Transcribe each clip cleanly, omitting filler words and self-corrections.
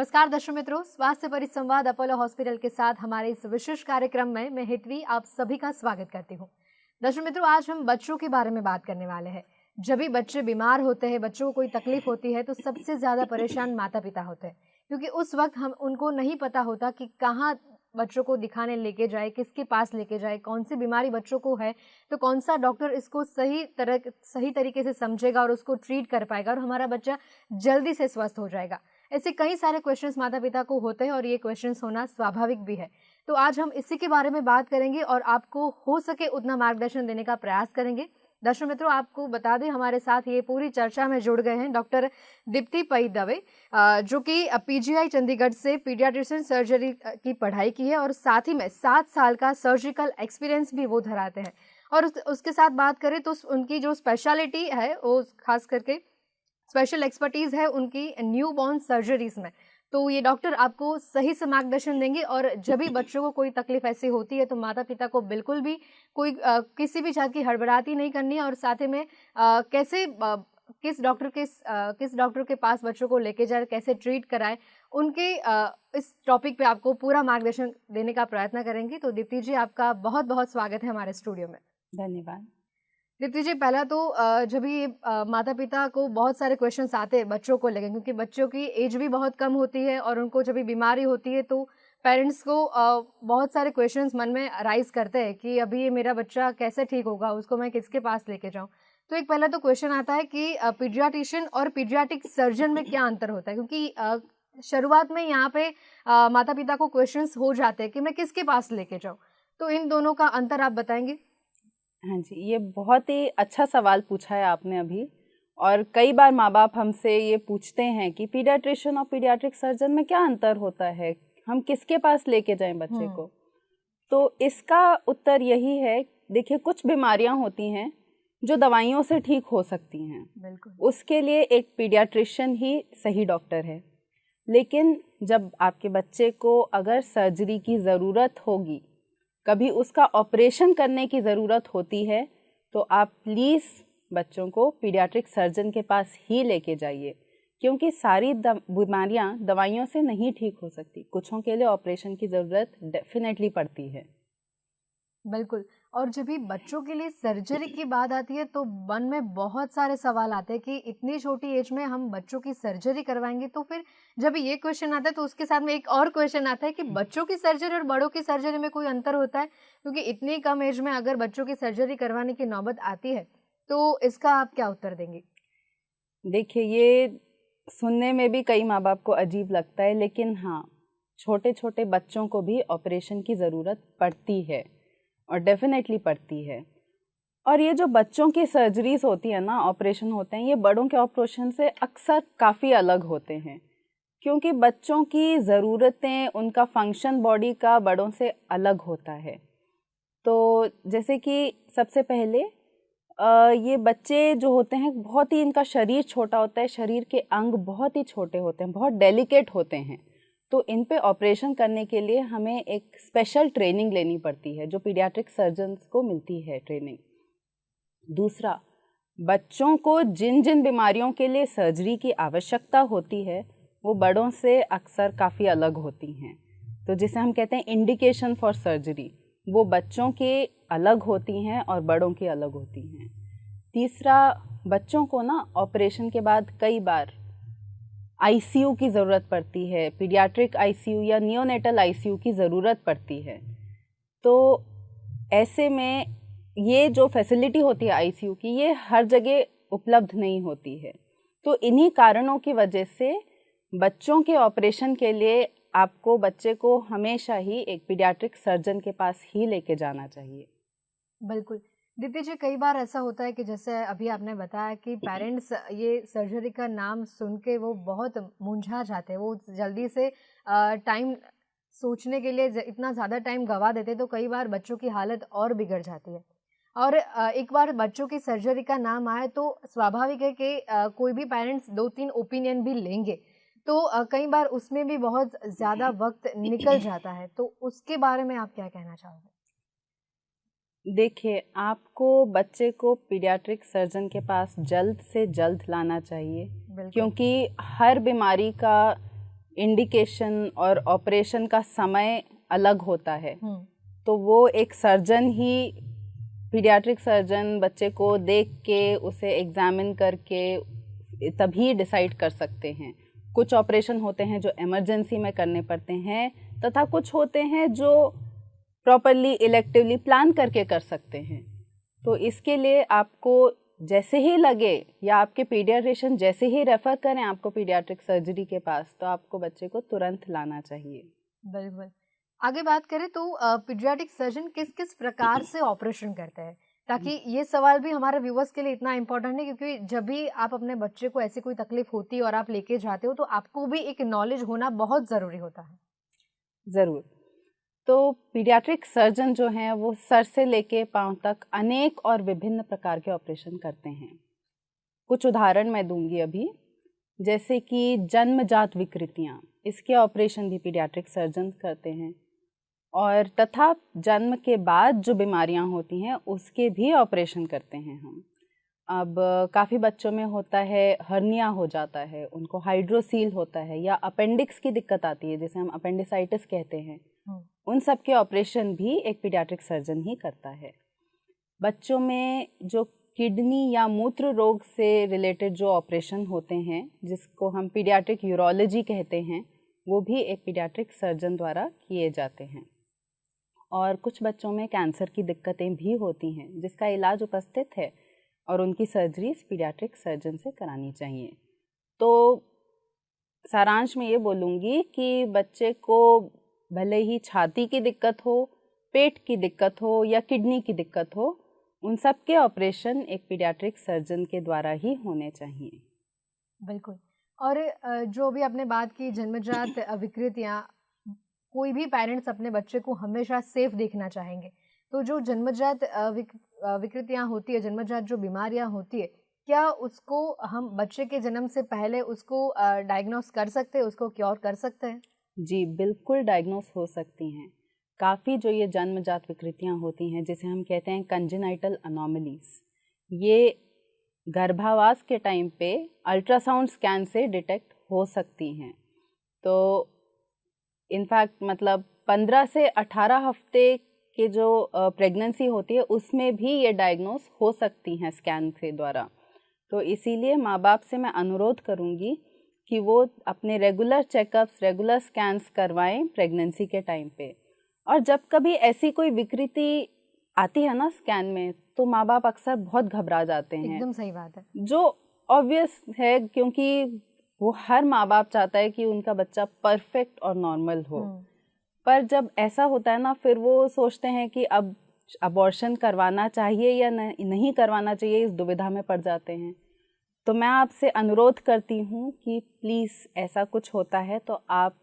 नमस्कार दर्शक मित्रों, स्वास्थ्य परिसंवाद अपोलो हॉस्पिटल के साथ हमारे इस विशेष कार्यक्रम में मैं हितवी आप सभी का स्वागत करती हूँ। दर्शक मित्रों, आज हम बच्चों के बारे में बात करने वाले हैं। जब भी बच्चे बीमार होते हैं, बच्चों को कोई तकलीफ होती है, तो सबसे ज़्यादा परेशान माता पिता होते हैं, क्योंकि उस वक्त हम उनको नहीं पता होता कि कहाँ बच्चों को दिखाने लेके जाए, किसके पास लेके जाए, कौन सी बीमारी बच्चों को है, तो कौन सा डॉक्टर इसको सही तरीके से समझेगा और उसको ट्रीट कर पाएगा और हमारा बच्चा जल्दी से स्वस्थ हो जाएगा। ऐसे कई सारे क्वेश्चंस माता पिता को होते हैं और ये क्वेश्चंस होना स्वाभाविक भी है। तो आज हम इसी के बारे में बात करेंगे और आपको हो सके उतना मार्गदर्शन देने का प्रयास करेंगे। दर्शक मित्रों, आपको बता दें हमारे साथ ये पूरी चर्चा में जुड़ गए हैं डॉक्टर दीप्ति पई दवे, जो कि पीजीआई चंडीगढ़ से पीडियाट्रिशियन सर्जरी की पढ़ाई की है और साथ ही में 7 साल का सर्जिकल एक्सपीरियंस भी वो धराते हैं। और उसके साथ बात करें तो उनकी जो स्पेशलिटी है वो खास करके स्पेशल एक्सपर्टीज़ है उनकी न्यू बॉर्न सर्जरीज में। तो ये डॉक्टर आपको सही से मार्गदर्शन देंगे और जब भी बच्चों को कोई तकलीफ ऐसी होती है तो माता पिता को बिल्कुल भी किसी भी जात की हड़बड़ाहट नहीं करनी है और साथ ही में किस डॉक्टर के पास बच्चों को लेके जाए, कैसे ट्रीट कराए, उनके इस टॉपिक पे आपको पूरा मार्गदर्शन देने का प्रयत्न करेंगे। तो दीप्ति जी, आपका बहुत बहुत स्वागत है हमारे स्टूडियो में। धन्यवाद। दीप्ति जी, पहला तो जब भी माता पिता को बहुत सारे क्वेश्चंस आते हैं बच्चों को लेकर, क्योंकि बच्चों की एज भी बहुत कम होती है और उनको जब भी बीमारी होती है तो पेरेंट्स को बहुत सारे क्वेश्चंस मन में राइज करते हैं कि अभी ये मेरा बच्चा कैसे ठीक होगा, उसको मैं किसके पास लेके जाऊं। तो एक पहला तो क्वेश्चन आता है कि पीडियाट्रिशियन और पीडियाट्रिक सर्जन में क्या अंतर होता है, क्योंकि शुरुआत में यहाँ पे माता पिता को क्वेश्चंस हो जाते हैं कि मैं किसके पास लेके जाऊँ, तो इन दोनों का अंतर आप बताएंगे? हाँ जी, ये बहुत ही अच्छा सवाल पूछा है आपने अभी। और कई बार माँ बाप हमसे ये पूछते हैं कि पीडियाट्रिशियन और पीडियाट्रिक सर्जन में क्या अंतर होता है, हम किसके पास लेके जाएं बच्चे को। तो इसका उत्तर यही है, देखिए कुछ बीमारियां होती हैं जो दवाइयों से ठीक हो सकती हैं, बिल्कुल, उसके लिए एक पीडियाट्रिशियन ही सही डॉक्टर है। लेकिन जब आपके बच्चे को अगर सर्जरी की ज़रूरत होगी, कभी उसका ऑपरेशन करने की ज़रूरत होती है, तो आप प्लीज़ बच्चों को पीडियाट्रिक सर्जन के पास ही लेके जाइए, क्योंकि सारी बीमारियां दवाइयों से नहीं ठीक हो सकती। कुछों के लिए ऑपरेशन की ज़रूरत डेफिनेटली पड़ती है। बिल्कुल। और जब भी बच्चों के लिए सर्जरी की बात आती है तो मन में बहुत सारे सवाल आते हैं कि इतनी छोटी एज में हम बच्चों की सर्जरी करवाएंगे। तो फिर जब ये क्वेश्चन आता है तो उसके साथ में एक और क्वेश्चन आता है कि बच्चों की सर्जरी और बड़ों की सर्जरी में कोई अंतर होता है? क्योंकि इतनी कम एज में अगर बच्चों की सर्जरी करवाने की नौबत आती है तो इसका आप क्या उत्तर देंगे? देखिए, ये सुनने में भी कई माँ बाप को अजीब लगता है, लेकिन हाँ, छोटे छोटे बच्चों को भी ऑपरेशन की ज़रूरत पड़ती है और डेफिनेटली पड़ती है। और ये जो बच्चों की सर्जरीज होती है ना, ऑपरेशन होते हैं, ये बड़ों के ऑपरेशन से अक्सर काफ़ी अलग होते हैं, क्योंकि बच्चों की ज़रूरतें, उनका फंक्शन बॉडी का बड़ों से अलग होता है। तो जैसे कि सबसे पहले ये बच्चे जो होते हैं, बहुत ही इनका शरीर छोटा होता है, शरीर के अंग बहुत ही छोटे होते हैं, बहुत डेलिकेट होते हैं। तो इन पे ऑपरेशन करने के लिए हमें एक स्पेशल ट्रेनिंग लेनी पड़ती है, जो पीडियाट्रिक सर्जन्स को मिलती है ट्रेनिंग। दूसरा, बच्चों को जिन जिन बीमारियों के लिए सर्जरी की आवश्यकता होती है वो बड़ों से अक्सर काफ़ी अलग होती हैं। तो जिसे हम कहते हैं इंडिकेशन फॉर सर्जरी, वो बच्चों के अलग होती हैं और बड़ों की अलग होती हैं। तीसरा, बच्चों को ना ऑपरेशन के बाद कई बार आईसीयू की ज़रूरत पड़ती है, पीडियाट्रिक आईसीयू या नियोनेटल आईसीयू की ज़रूरत पड़ती है। तो ऐसे में ये जो फैसिलिटी होती है आईसीयू की, ये हर जगह उपलब्ध नहीं होती है। तो इन्हीं कारणों की वजह से बच्चों के ऑपरेशन के लिए आपको बच्चे को हमेशा ही एक पीडियाट्रिक सर्जन के पास ही लेके जाना चाहिए। बिल्कुल। दीप्ति जी, कई बार ऐसा होता है कि जैसे अभी आपने बताया कि पेरेंट्स ये सर्जरी का नाम सुन के वो बहुत मुंझा जाते हैं, वो जल्दी से टाइम सोचने के लिए इतना ज़्यादा टाइम गवा देते, तो कई बार बच्चों की हालत और बिगड़ जाती है। और एक बार बच्चों की सर्जरी का नाम आए तो स्वाभाविक है कि कोई भी पेरेंट्स 2-3 ओपिनियन भी लेंगे, तो कई बार उसमें भी बहुत ज़्यादा वक्त निकल जाता है। तो उसके बारे में आप क्या कहना चाहोगे? देखिए, आपको बच्चे को पीडियाट्रिक सर्जन के पास जल्द से जल्द लाना चाहिए, क्योंकि हर बीमारी का इंडिकेशन और ऑपरेशन का समय अलग होता है, तो वो एक सर्जन ही, पीडियाट्रिक सर्जन बच्चे को देख के उसे एग्जामिन करके तभी डिसाइड कर सकते हैं। कुछ ऑपरेशन होते हैं जो इमरजेंसी में करने पड़ते हैं, तथा कुछ होते हैं जो प्रॉपरली इलेक्टिवली प्लान करके कर सकते हैं। तो इसके लिए आपको जैसे ही लगे या आपके पीडियाट्रिशियन जैसे ही रेफ़र करें आपको पीडियाट्रिक सर्जरी के पास, तो आपको बच्चे को तुरंत लाना चाहिए। बिल्कुल। आगे बात करें तो पीडियाट्रिक सर्जन किस किस प्रकार से ऑपरेशन करते हैं, ताकि ये सवाल भी हमारे व्यूवर्स के लिए इतना इम्पोर्टेंट है, क्योंकि जब भी आप अपने बच्चे को ऐसी कोई तकलीफ होती है और आप लेके जाते हो तो आपको भी एक नॉलेज होना बहुत ज़रूरी होता है। ज़रूर। तो पीडियाट्रिक सर्जन जो हैं वो सर से लेके पाँव तक अनेक और विभिन्न प्रकार के ऑपरेशन करते हैं। कुछ उदाहरण मैं दूंगी अभी, जैसे कि जन्मजात विकृतियाँ, इसके ऑपरेशन भी पीडियाट्रिक सर्जन करते हैं, और तथा जन्म के बाद जो बीमारियाँ होती हैं उसके भी ऑपरेशन करते हैं हम। अब काफ़ी बच्चों में होता है हर्निया हो जाता है, उनको हाइड्रोसील होता है, या अपेंडिक्स की दिक्कत आती है जिसे हम अपेंडिसाइटिस कहते हैं, उन सब के ऑपरेशन भी एक पीडियाट्रिक सर्जन ही करता है। बच्चों में जो किडनी या मूत्र रोग से रिलेटेड जो ऑपरेशन होते हैं जिसको हम पीडियाट्रिक यूरोलॉजी कहते हैं, वो भी एक पीडियाट्रिक सर्जन द्वारा किए जाते हैं। और कुछ बच्चों में कैंसर की दिक्कतें भी होती हैं जिसका इलाज उपस्थित है और उनकी सर्जरी पीडियाट्रिक सर्जन से करानी चाहिए। तो सारांश में ये बोलूँगी कि बच्चे को भले ही छाती की दिक्कत हो, पेट की दिक्कत हो या किडनी की दिक्कत हो, उन सब के ऑपरेशन एक पीडियाट्रिक सर्जन के द्वारा ही होने चाहिए। बिल्कुल। और जो भी आपने बात की जन्मजात विकृतियाँ, कोई भी पेरेंट्स अपने बच्चे को हमेशा सेफ देखना चाहेंगे, तो जो जन्मजात विकृतियाँ होती है, जन्मजात जो बीमारियाँ होती है, क्या उसको हम बच्चे के जन्म से पहले उसको डायग्नोस कर सकते हैं, उसको क्योर कर सकते हैं? जी, बिल्कुल डायग्नोस हो सकती हैं। काफ़ी जो ये जन्मजात विकृतियाँ होती हैं जिसे हम कहते हैं कंजेनाइटल अनोमलीज, ये गर्भावास के टाइम पे अल्ट्रासाउंड स्कैन से डिटेक्ट हो सकती हैं। तो इनफैक्ट मतलब 15 से 18 हफ्ते के जो प्रेगनेंसी होती है उसमें भी ये डायग्नोस हो सकती हैं स्कैन के द्वारा। तो इसीलिए माँ बाप से मैं अनुरोध करूँगी कि वो अपने रेगुलर चेकअप्स, रेगुलर स्कैन्स करवाएं प्रेगनेंसी के टाइम पे। और जब कभी ऐसी कोई विकृति आती है ना स्कैन में, तो माँ बाप अक्सर बहुत घबरा जाते हैं। एकदम सही बात है, जो ऑब्वियस है, क्योंकि वो हर माँ बाप चाहता है कि उनका बच्चा परफेक्ट और नॉर्मल हो। पर जब ऐसा होता है ना, फिर वो सोचते हैं कि अब अबॉर्शन करवाना चाहिए या नहीं करवाना चाहिए, इस दुविधा में पड़ जाते हैं। तो मैं आपसे अनुरोध करती हूँ कि प्लीज़ ऐसा कुछ होता है तो आप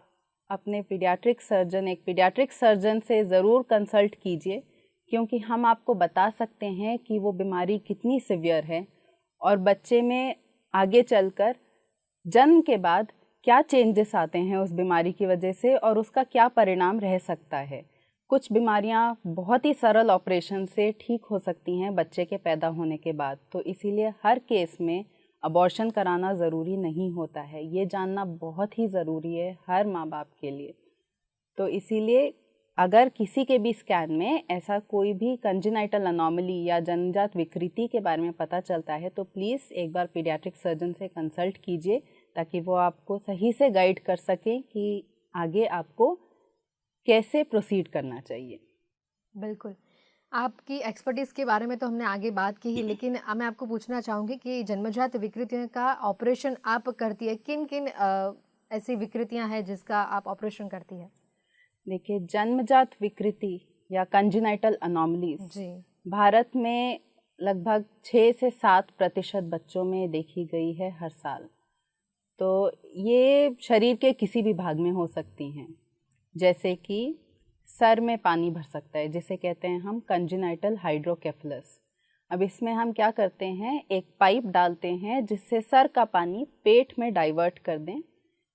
अपने पीडियाट्रिक सर्जन, एक पीडियाट्रिक सर्जन से ज़रूर कंसल्ट कीजिए, क्योंकि हम आपको बता सकते हैं कि वो बीमारी कितनी सिवियर है और बच्चे में आगे चलकर जन्म के बाद क्या चेंजेस आते हैं उस बीमारी की वजह से और उसका क्या परिणाम रह सकता है। कुछ बीमारियां बहुत ही सरल ऑपरेशन से ठीक हो सकती हैं बच्चे के पैदा होने के बाद। तो इसीलिए हर केस में अबॉर्शन कराना ज़रूरी नहीं होता है, ये जानना बहुत ही ज़रूरी है हर माँ बाप के लिए। तो इसीलिए अगर किसी के भी स्कैन में ऐसा कोई भी कंजेनाइटल अनोमली या जन्मजात विकृति के बारे में पता चलता है तो प्लीज़ एक बार पीडियाट्रिक सर्जन से कंसल्ट कीजिए, ताकि वो आपको सही से गाइड कर सकें कि आगे आपको कैसे प्रोसीड करना चाहिए। बिल्कुल। आपकी एक्सपर्टीज़ के बारे में तो हमने आगे बात की ही, लेकिन मैं आपको पूछना चाहूँगी कि जन्मजात विकृतियों का ऑपरेशन आप करती है, किन किन ऐसी विकृतियाँ हैं जिसका आप ऑपरेशन करती है? देखिए, जन्मजात विकृति या कंजेनाइटल अनोमलीज भारत में लगभग 6 से 7% बच्चों में देखी गई है हर साल। तो ये शरीर के किसी भी भाग में हो सकती हैं, जैसे कि सर में पानी भर सकता है जिसे कहते हैं हम कंजेनाइटल हाइड्रोकेफलस। अब इसमें हम क्या करते हैं, एक पाइप डालते हैं जिससे सर का पानी पेट में डाइवर्ट कर दें,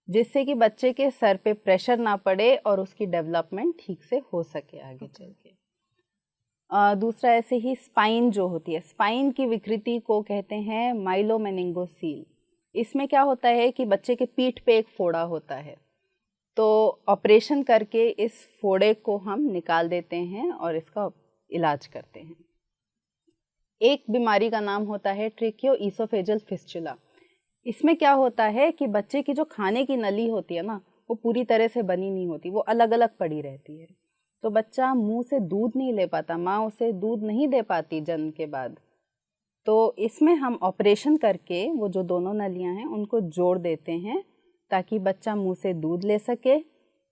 जिससे कि बच्चे के सर पे प्रेशर ना पड़े और उसकी डेवलपमेंट ठीक से हो सके आगे चल के। दूसरा ऐसे ही स्पाइन जो होती है, स्पाइन की विकृति को कहते हैं माइलोमेनिंगोसील। इसमें क्या होता है कि बच्चे के पीठ पे एक फोड़ा होता है, तो ऑपरेशन करके इस फोड़े को हम निकाल देते हैं और इसका इलाज करते हैं। एक बीमारी का नाम होता है ट्रेकियोइसोफेजल फिस्चुला। इसमें क्या होता है कि बच्चे की जो खाने की नली होती है ना, वो पूरी तरह से बनी नहीं होती, वो अलग अलग पड़ी रहती है। तो बच्चा मुंह से दूध नहीं ले पाता, माँ उसे दूध नहीं दे पाती जन्म के बाद। तो इसमें हम ऑपरेशन करके वो जो दोनों नलियां हैं उनको जोड़ देते हैं ताकि बच्चा मुंह से दूध ले सके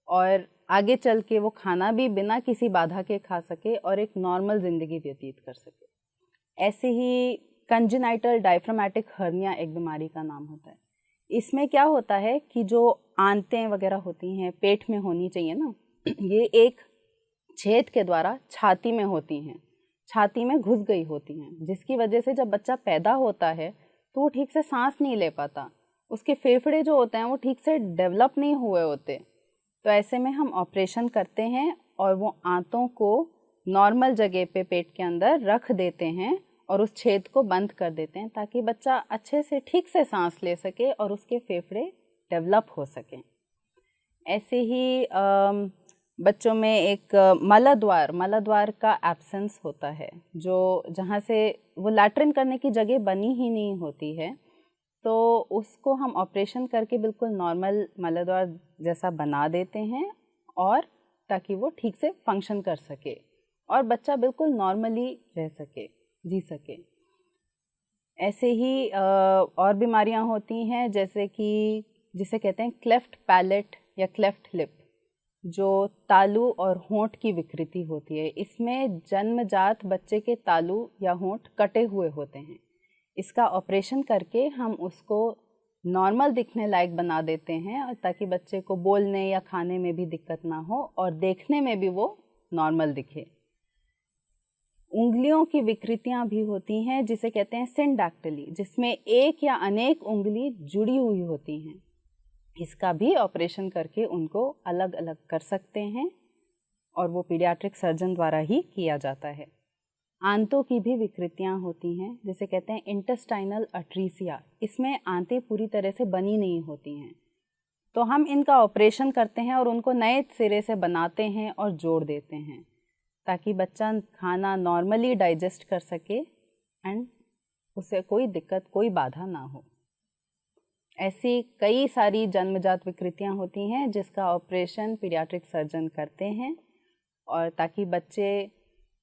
और आगे चल के वो खाना भी बिना किसी बाधा के खा सके और एक नॉर्मल ज़िंदगी व्यतीत कर सके। ऐसे ही कंजेनाइटल डायफ्रामेटिक हर्निया एक बीमारी का नाम होता है। इसमें क्या होता है कि जो आंतें वगैरह होती हैं पेट में होनी चाहिए ना, ये एक छेद के द्वारा छाती में होती हैं, छाती में घुस गई होती हैं, जिसकी वजह से जब बच्चा पैदा होता है तो वो ठीक से सांस नहीं ले पाता, उसके फेफड़े जो होते हैं वो ठीक से डेवलप नहीं हुए होते। तो ऐसे में हम ऑपरेशन करते हैं और वो आंतों को नॉर्मल जगह पे पेट के अंदर रख देते हैं और उस छेद को बंद कर देते हैं ताकि बच्चा अच्छे से ठीक से सांस ले सके और उसके फेफड़े डेवलप हो सकें। ऐसे ही बच्चों में एक मलद्वार का एब्सेंस होता है, जो जहाँ से वो लैट्रिन करने की जगह बनी ही नहीं होती है, तो उसको हम ऑपरेशन करके बिल्कुल नॉर्मल मलद्वार जैसा बना देते हैं और ताकि वो ठीक से फंक्शन कर सके और बच्चा बिल्कुल नॉर्मली रह सके, जी सके। ऐसे ही और बीमारियां होती हैं जैसे कि जिसे कहते हैं क्लेफ्ट पैलेट या क्लेफ्ट लिप, जो तालू और होंठ की विकृति होती है। इसमें जन्मजात बच्चे के तालू या होंठ कटे हुए होते हैं। इसका ऑपरेशन करके हम उसको नॉर्मल दिखने लायक बना देते हैं और ताकि बच्चे को बोलने या खाने में भी दिक्कत ना हो और देखने में भी वो नॉर्मल दिखे। उंगलियों की विकृतियां भी होती हैं जिसे कहते हैं सिंडैक्टिली, जिसमें एक या अनेक उंगली जुड़ी हुई होती हैं। इसका भी ऑपरेशन करके उनको अलग अलग कर सकते हैं और वो पीडियाट्रिक सर्जन द्वारा ही किया जाता है। आंतों की भी विकृतियां होती हैं जिसे कहते हैं इंटेस्टाइनल अट्रीसिया। इसमें आंतें पूरी तरह से बनी नहीं होती हैं, तो हम इनका ऑपरेशन करते हैं और उनको नए सिरे से बनाते हैं और जोड़ देते हैं ताकि बच्चा खाना नॉर्मली डाइजेस्ट कर सके एंड उसे कोई दिक्कत, कोई बाधा ना हो। ऐसी कई सारी जन्मजात विकृतियां होती हैं जिसका ऑपरेशन पीडियाट्रिक सर्जन करते हैं और ताकि बच्चे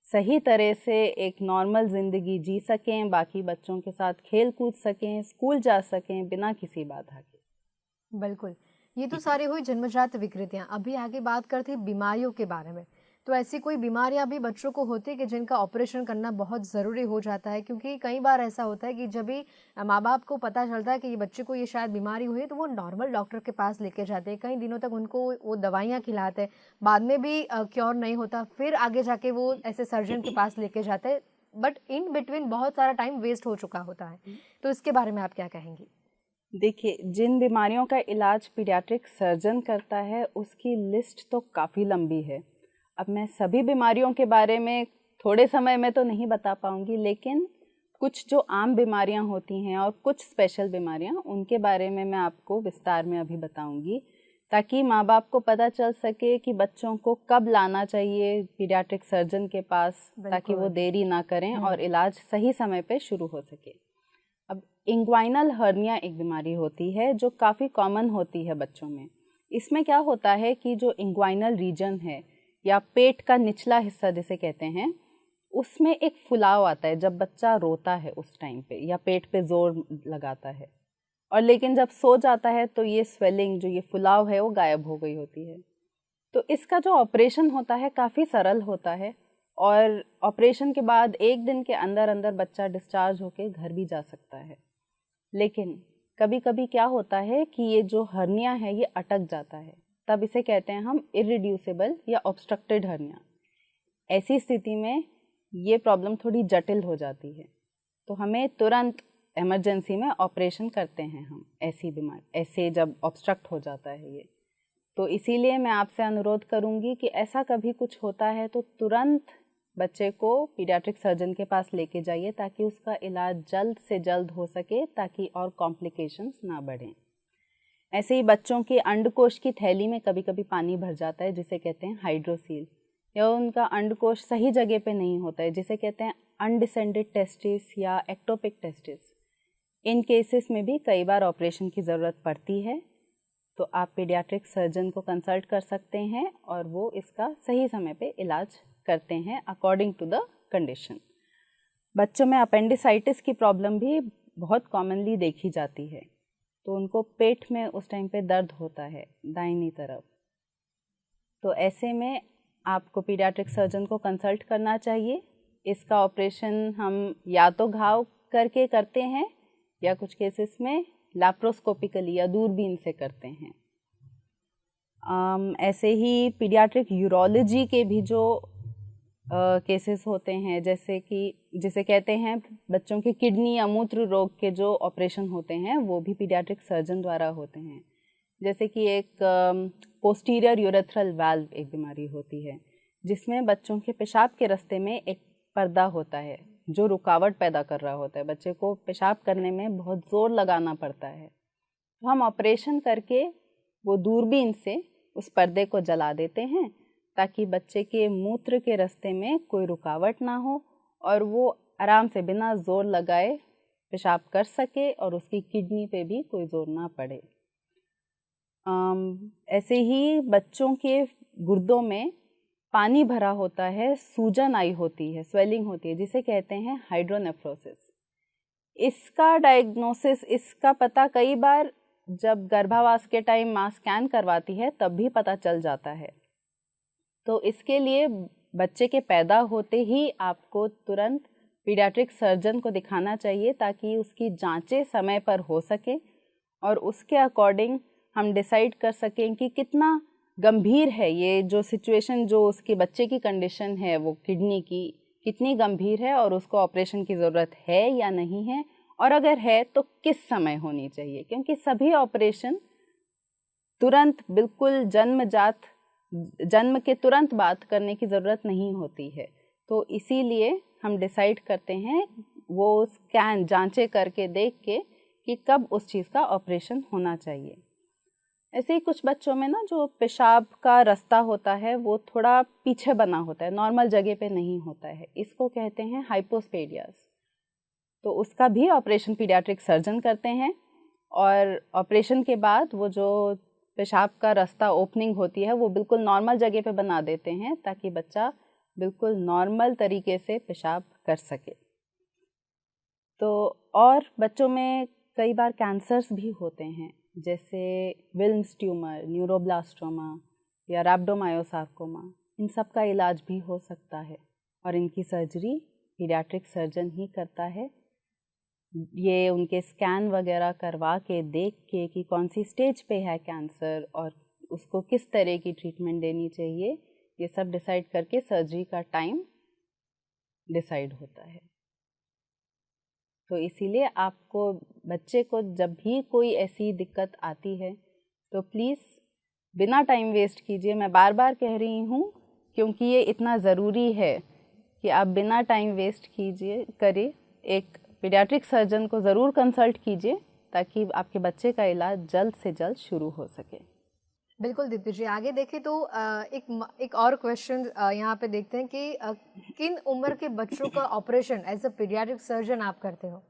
सही तरह से एक नॉर्मल ज़िंदगी जी सकें, बाकी बच्चों के साथ खेल कूद सकें, स्कूल जा सकें बिना किसी बाधा के। बिल्कुल, ये तो सारी हुई जन्मजात विकृतियां। अभी आगे बात करते हैं बीमारियों के बारे में। तो ऐसी कोई बीमारियां भी बच्चों को होती है कि जिनका ऑपरेशन करना बहुत ज़रूरी हो जाता है? क्योंकि कई बार ऐसा होता है कि जब भी माँ बाप को पता चलता है कि ये बच्चे को ये शायद बीमारी हुई है, तो वो नॉर्मल डॉक्टर के पास लेके जाते हैं, कई दिनों तक उनको वो दवाइयाँ खिलाते हैं, बाद में भी क्योर नहीं होता, फिर आगे जाके वो ऐसे सर्जन के पास लेके जाते हैं, बट इन बिटवीन बहुत सारा टाइम वेस्ट हो चुका होता है। तो इसके बारे में आप क्या कहेंगी? देखिए, जिन बीमारियों का इलाज पीडियाट्रिक सर्जन करता है उसकी लिस्ट तो काफ़ी लंबी है। अब मैं सभी बीमारियों के बारे में थोड़े समय में तो नहीं बता पाऊंगी, लेकिन कुछ जो आम बीमारियां होती हैं और कुछ स्पेशल बीमारियां, उनके बारे में मैं आपको विस्तार में अभी बताऊंगी ताकि माँ बाप को पता चल सके कि बच्चों को कब लाना चाहिए पीडियाट्रिक सर्जन के पास ताकि वो देरी ना करें और इलाज सही समय पे शुरू हो सके। अब इंग्वाइनल हर्निया एक बीमारी होती है जो काफ़ी कॉमन होती है बच्चों में। इसमें क्या होता है कि जो इंग्वाइनल रीजन है या पेट का निचला हिस्सा जिसे कहते हैं, उसमें एक फुलाव आता है जब बच्चा रोता है उस टाइम पे या पेट पे जोर लगाता है, और लेकिन जब सो जाता है तो ये स्वेलिंग, जो ये फुलाव है, वो गायब हो गई होती है। तो इसका जो ऑपरेशन होता है काफ़ी सरल होता है और ऑपरेशन के बाद एक दिन के अंदर अंदर बच्चा डिस्चार्ज होके घर भी जा सकता है। लेकिन कभी कभी क्या होता है कि ये जो हर्निया है ये अटक जाता है, तब इसे कहते हैं हम इरिड्यूसिबल या ऑब्स्ट्रक्टेड हर्निया। ऐसी स्थिति में ये प्रॉब्लम थोड़ी जटिल हो जाती है, तो हमें तुरंत इमरजेंसी में ऑपरेशन करते हैं हम ऐसी बीमारी, ऐसे जब ऑब्स्ट्रक्ट हो जाता है ये। तो इसीलिए मैं आपसे अनुरोध करूंगी कि ऐसा कभी कुछ होता है तो तुरंत बच्चे को पीडियाट्रिक सर्जन के पास लेके जाइए ताकि उसका इलाज जल्द से जल्द हो सके, ताकि और कॉम्प्लिकेशंस ना बढ़ें। ऐसे ही बच्चों के अंडकोश की थैली में कभी कभी पानी भर जाता है, जिसे कहते हैं हाइड्रोसील, या उनका अंडकोश सही जगह पे नहीं होता है, जिसे कहते हैं अनडिसेंडेड टेस्टिस या एक्टोपिक टेस्टिस। इन केसेस में भी कई बार ऑपरेशन की ज़रूरत पड़ती है, तो आप पीडियाट्रिक सर्जन को कंसल्ट कर सकते हैं और वो इसका सही समय पे इलाज करते हैं अकॉर्डिंग टू द कंडीशन। बच्चों में अपेंडिसाइटिस की प्रॉब्लम भी बहुत कॉमनली देखी जाती है, तो उनको पेट में उस टाइम पे दर्द होता है दाहिनी तरफ, तो ऐसे में आपको पीडियाट्रिक सर्जन को कंसल्ट करना चाहिए। इसका ऑपरेशन हम या तो घाव करके करते हैं या कुछ केसेस में लैप्रोस्कोपिकली या दूरबीन से करते हैं। ऐसे ही पीडियाट्रिक यूरोलॉजी के भी जो केसेस होते हैं, जैसे कि जिसे कहते हैं बच्चों के किडनी या मूत्र रोग के जो ऑपरेशन होते हैं, वो भी पीडियाट्रिक सर्जन द्वारा होते हैं। जैसे कि एक पोस्टीरियर यूरेथ्रल वाल्व एक बीमारी होती है, जिसमें बच्चों के पेशाब के रास्ते में एक पर्दा होता है जो रुकावट पैदा कर रहा होता है, बच्चे को पेशाब करने में बहुत ज़ोर लगाना पड़ता है। तो हम ऑपरेशन करके वो दूरबीन से उस पर्दे को जला देते हैं ताकि बच्चे के मूत्र के रास्ते में कोई रुकावट ना हो और वो आराम से बिना ज़ोर लगाए पेशाब कर सके और उसकी किडनी पे भी कोई ज़ोर ना पड़े। ऐसे ही बच्चों के गुर्दों में पानी भरा होता है, सूजन आई होती है, स्वेलिंग होती है, जिसे कहते हैं हाइड्रोनेफ्रोसिस। इसका डायग्नोसिस, इसका पता कई बार जब गर्भावास के टाइम माँ स्कैन करवाती है तब भी पता चल जाता है। तो इसके लिए बच्चे के पैदा होते ही आपको तुरंत पीडियाट्रिक सर्जन को दिखाना चाहिए ताकि उसकी जांचें समय पर हो सके और उसके अकॉर्डिंग हम डिसाइड कर सकें कि कितना गंभीर है ये जो सिचुएशन, जो उसके बच्चे की कंडीशन है वो किडनी की कितनी गंभीर है और उसको ऑपरेशन की ज़रूरत है या नहीं है, और अगर है तो किस समय होनी चाहिए, क्योंकि सभी ऑपरेशन तुरंत बिल्कुल जन्म के तुरंत बाद करने की ज़रूरत नहीं होती है। तो इसीलिए हम डिसाइड करते हैं वो स्कैन जांचें करके देख के कि कब उस चीज़ का ऑपरेशन होना चाहिए। ऐसे ही कुछ बच्चों में ना जो पेशाब का रास्ता होता है वो थोड़ा पीछे बना होता है, नॉर्मल जगह पे नहीं होता है, इसको कहते हैं हाइपोस्पेडियास। तो उसका भी ऑपरेशन पीडियाट्रिक सर्जन करते हैं और ऑपरेशन के बाद वो जो पेशाब का रास्ता ओपनिंग होती है वो बिल्कुल नॉर्मल जगह पे बना देते हैं ताकि बच्चा बिल्कुल नॉर्मल तरीके से पेशाब कर सके। तो और बच्चों में कई बार कैंसर्स भी होते हैं, जैसे विल्म्स ट्यूमर, न्यूरोब्लास्टोमा या रैप्डोमायोसार्कोमा, इन सब का इलाज भी हो सकता है और इनकी सर्जरी पीडियाट्रिक सर्जन ही करता है। ये उनके स्कैन वगैरह करवा के देख के कि कौन सी स्टेज पे है कैंसर और उसको किस तरह की ट्रीटमेंट देनी चाहिए, ये सब डिसाइड करके सर्जरी का टाइम डिसाइड होता है। तो इसीलिए आपको बच्चे को जब भी कोई ऐसी दिक्कत आती है तो प्लीज़ बिना टाइम वेस्ट कीजिए, मैं बार बार कह रही हूँ क्योंकि ये इतना ज़रूरी है कि आप बिना टाइम वेस्ट करें एक पीडियाट्रिक सर्जन को ज़रूर कंसल्ट कीजिए ताकि आपके बच्चे का इलाज जल्द से जल्द शुरू हो सके। बिल्कुल दीप्ति जी, आगे देखें तो एक और क्वेश्चन यहाँ पे देखते हैं कि किन उम्र के बच्चों का operation as a paediatric surgeon आप करते हो?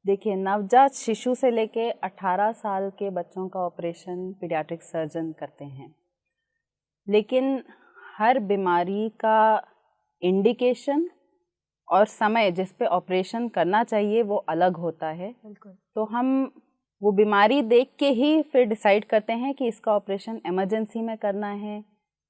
देखिए, नवजात शिशु से लेके 18 साल के बच्चों का ऑपरेशन पीडियाट्रिक सर्जन करते हैं, लेकिन हर बीमारी का इंडिकेशन और समय जिस पे ऑपरेशन करना चाहिए वो अलग होता है। बिल्कुल। तो हम वो बीमारी देख के ही फिर डिसाइड करते हैं कि इसका ऑपरेशन इमरजेंसी में करना है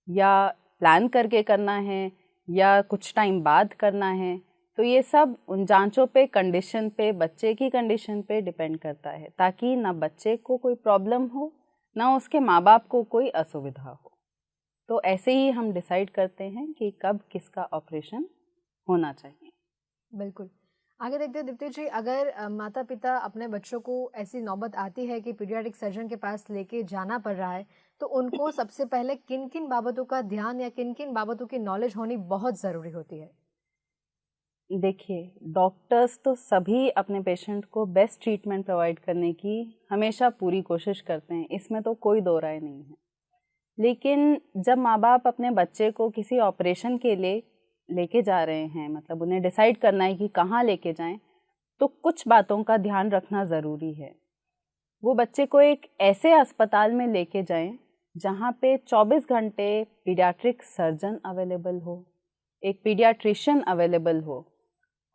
या प्लान करके करना है या कुछ टाइम बाद करना है। तो ये सब उन जांचों पे, कंडीशन पे, बच्चे की कंडीशन पे डिपेंड करता है ताकि ना बच्चे को कोई प्रॉब्लम हो ना उसके माँ बाप को कोई असुविधा हो। तो ऐसे ही हम डिसाइड करते हैं कि कब किसका ऑपरेशन होना चाहिए। बिल्कुल। आगे देखते हैं दीप्ति जी, अगर माता पिता अपने बच्चों को ऐसी नौबत आती है कि पीडियाट्रिक सर्जन के पास लेके जाना पड़ रहा है, तो उनको सबसे पहले किन किन बाबतों का ध्यान या किन किन बाबतों की नॉलेज होनी बहुत ज़रूरी होती है? देखिए, डॉक्टर्स तो सभी अपने पेशेंट को बेस्ट ट्रीटमेंट प्रोवाइड करने की हमेशा पूरी कोशिश करते हैं, इसमें तो कोई दो राय नहीं है। लेकिन जब माँ बाप अपने बच्चे को किसी ऑपरेशन के लिए लेके जा रहे हैं, मतलब उन्हें डिसाइड करना है कि कहाँ लेके जाएं, तो कुछ बातों का ध्यान रखना ज़रूरी है। वो बच्चे को एक ऐसे अस्पताल में लेके जाएं जहाँ पे 24 घंटे पीडियाट्रिक सर्जन अवेलेबल हो, एक पीडियाट्रिशियन अवेलेबल हो,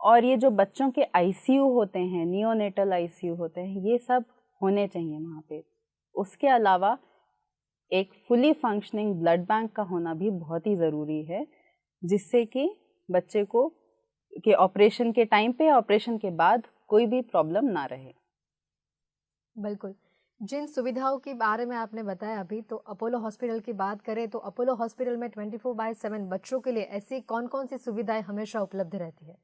और ये जो बच्चों के आईसीयू होते हैं, नियोनेटल आईसीयू होते हैं, ये सब होने चाहिए वहाँ पे। उसके अलावा एक फुली फंक्शनिंग ब्लड बैंक का होना भी बहुत ही ज़रूरी है, जिससे कि बच्चे को कि ऑपरेशन के टाइम पे, ऑपरेशन के बाद कोई भी प्रॉब्लम ना रहे। बिल्कुल। जिन सुविधाओं के बारे में आपने बताया अभी, तो अपोलो हॉस्पिटल की बात करें तो अपोलो हॉस्पिटल में 24/7 बच्चों के लिए ऐसी कौन कौन सी सुविधाएं हमेशा उपलब्ध रहती है?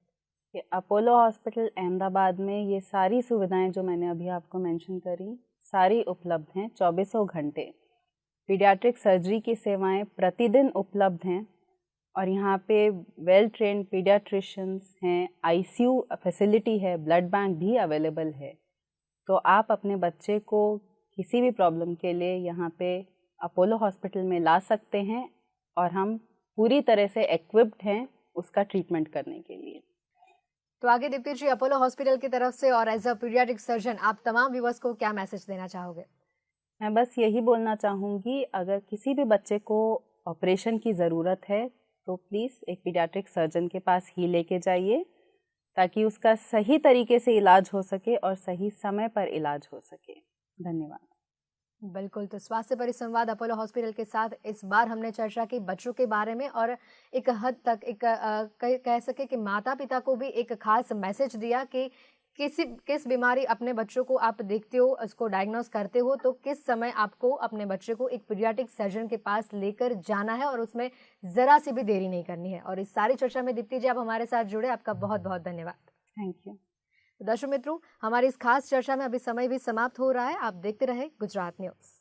कि अपोलो हॉस्पिटल अहमदाबाद में ये सारी सुविधाएं जो मैंने अभी आपको मेंशन करी, सारी उपलब्ध हैं 24 घंटे। पीडियाट्रिक सर्जरी की सेवाएं प्रतिदिन उपलब्ध हैं, और यहाँ पे वेल ट्रेन्ड पीडियाट्रिशियंस हैं, आईसीयू फैसिलिटी है, ब्लड बैंक भी अवेलेबल है। तो आप अपने बच्चे को किसी भी प्रॉब्लम के लिए यहाँ पे अपोलो हॉस्पिटल में ला सकते हैं, और हम पूरी तरह से इक्विप्ड हैं उसका ट्रीटमेंट करने के लिए। तो आगे दीप्ति जी, अपोलो हॉस्पिटल की तरफ से और एज अ पीडियाट्रिक सर्जन आप तमाम व्यूअर्स को क्या मैसेज देना चाहोगे? मैं बस यही बोलना चाहूँगी, अगर किसी भी बच्चे को ऑपरेशन की ज़रूरत है तो प्लीज़ एक पीडियाट्रिक सर्जन के पास ही लेके जाइए, ताकि उसका सही तरीके से इलाज हो सके और सही समय पर इलाज हो सके। धन्यवाद। बिल्कुल। तो स्वास्थ्य परिसंवाद अपोलो हॉस्पिटल के साथ इस बार हमने चर्चा की बच्चों के बारे में, और एक हद तक एक कह सके कि माता पिता को भी एक खास मैसेज दिया कि किस बीमारी अपने बच्चों को आप देखते हो, उसको डायग्नोस करते हो, तो किस समय आपको अपने बच्चे को एक पीडियाट्रिक सर्जन के पास लेकर जाना है, और उसमें ज़रा सी भी देरी नहीं करनी है। और इस सारी चर्चा में दीप्ति जी आप हमारे साथ जुड़े, आपका बहुत बहुत धन्यवाद। Thank you. दर्शक मित्रों, हमारी इस खास चर्चा में अभी समय भी समाप्त हो रहा है। आप देखते रहे गुजरात न्यूज़।